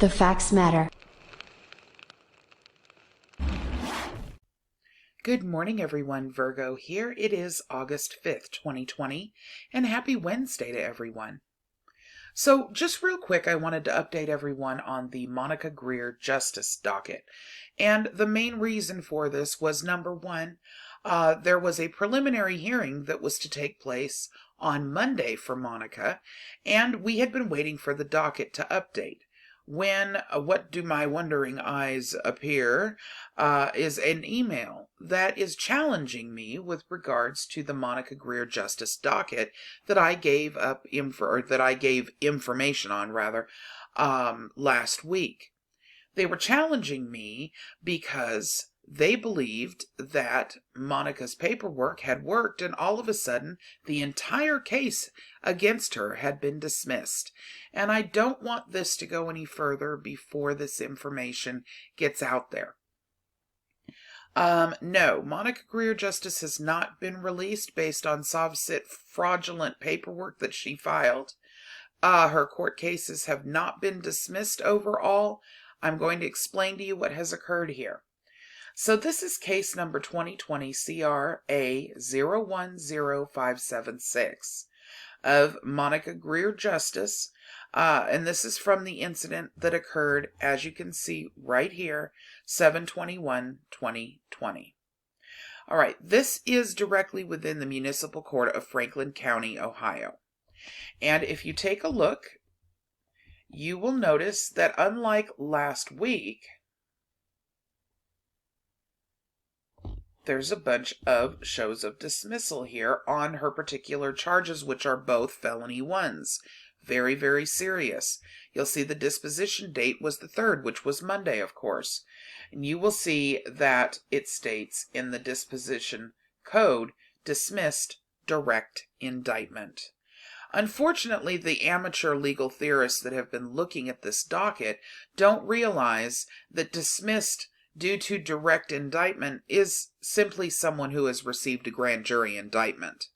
The facts matter. Good morning, everyone. Virgo here. It is August 5th, 2020, and happy Wednesday to everyone. So just real quick, I wanted to update everyone on the Monica Greer justice docket. And the main reason for this was, number one, there was a preliminary hearing that was to take place on Monday for Monica, and we had been waiting for the docket to update. When what do my wondering eyes appear is an email that is challenging me with regards to the Monica Greer justice docket that I gave information on last week. They were challenging me because they believed that Monica's paperwork had worked, and all of a sudden the entire case against her had been dismissed. And I don't want this to go any further before this information gets out there. No, Monica Greer justice has not been released based on Sovsit fraudulent paperwork that she filed. Her court cases have not been dismissed overall. I'm going to explain to you what has occurred here. So this is case number 2020 CRA 010576 of Monica Greer justice. And this is from the incident that occurred, as you can see right here, 7/21/2020. All right, this is directly within the Municipal Court of Franklin County, Ohio. And if you take a look, you will notice that unlike last week, there's a bunch of shows of dismissal here on her particular charges, which are both felony ones. Very, very serious. You'll see the disposition date was the 3rd, which was Monday, of course. And you will see that it states in the disposition code, dismissed direct indictment. Unfortunately, the amateur legal theorists that have been looking at this docket don't realize that dismissed due to direct indictment is simply someone who has received a grand jury indictment.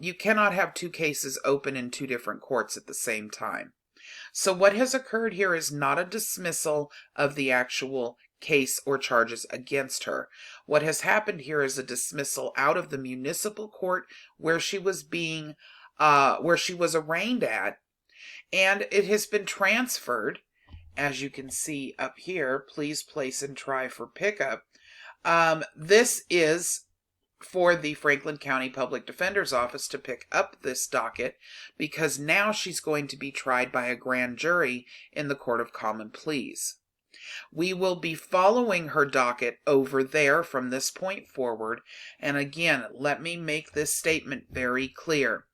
You cannot have two cases open in two different courts at the same time. So what has occurred here is not a dismissal of the actual case or charges against her. What has happened here is a dismissal out of the municipal court where she was arraigned at, and it has been transferred. As you can see up here, please place and try for pickup. This is for the Franklin County Public Defender's Office to pick up this docket because now she's going to be tried by a grand jury in the Court of Common Pleas. We will be following her docket over there from this point forward. And again, let me make this statement very clear.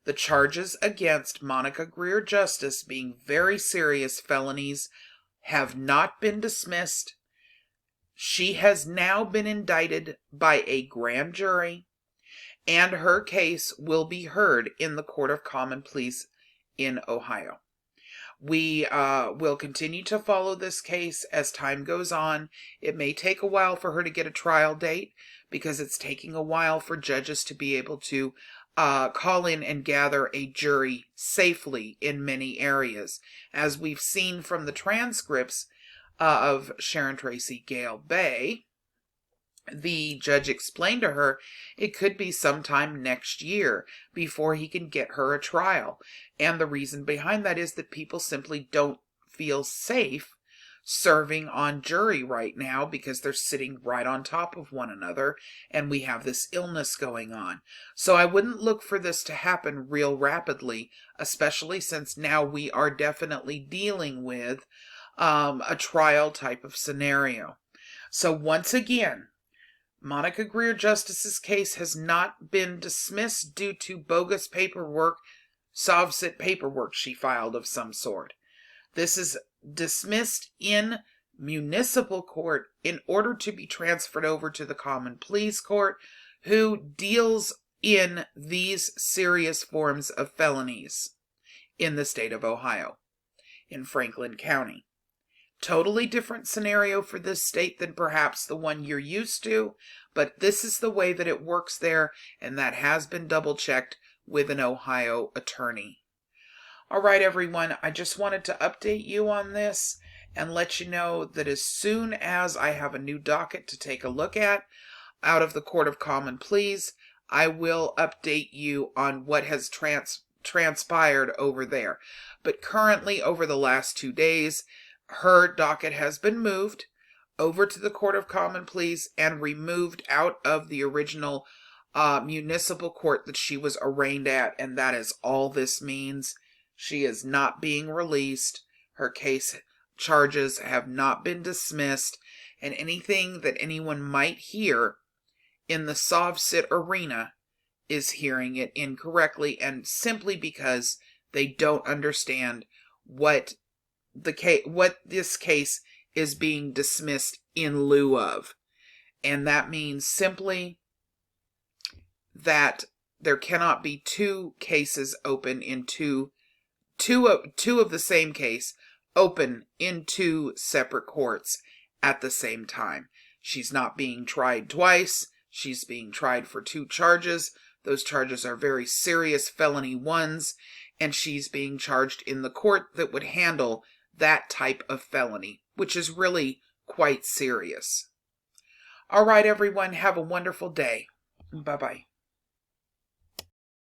The charges against Monica Greer justice, being very serious felonies, have not been dismissed. She has now been indicted by a grand jury, and her case will be heard in the Court of Common Pleas in Ohio. We will continue to follow this case as time goes on. It may take a while for her to get a trial date because it's taking a while for judges to be able to call in and gather a jury safely in many areas. As we've seen from the transcripts of Sharon Tracy Gale Bay, the judge explained to her it could be sometime next year before he can get her a trial. And the reason behind that is that people simply don't feel safe serving on jury right now because they're sitting right on top of one another and we have this illness going on. So I wouldn't look for this to happen real rapidly, especially since now we are definitely dealing with a trial type of scenario. So once again, Monica Greer justice's case has not been dismissed due to bogus paperwork, Sovsit paperwork she filed of some sort. This is dismissed in municipal court in order to be transferred over to the Common Pleas Court, who deals in these serious forms of felonies in the state of Ohio, in Franklin County. Totally different scenario for this state than perhaps the one you're used to, but this is the way that it works there, and that has been double-checked with an Ohio attorney. All right, everyone, I just wanted to update you on this and let you know that as soon as I have a new docket to take a look at out of the Court of Common Pleas, I will update you on what has transpired over there. But currently, over the last 2 days, her docket has been moved over to the Court of Common Pleas and removed out of the original municipal court that she was arraigned at, and that is all this means. She is not being released. Her case charges have not been dismissed, and anything that anyone might hear in the SovSit arena is hearing it incorrectly, and simply because they don't understand what this case is being dismissed in lieu of. And that means simply that there cannot be two cases open in two of the same case open in two separate courts at the same time. She's not being tried twice. She's being tried for 2 charges. Those charges are very serious felony ones, and she's being charged in the court that would handle that type of felony, which is really quite serious. All right, everyone, have a wonderful day. Bye-bye.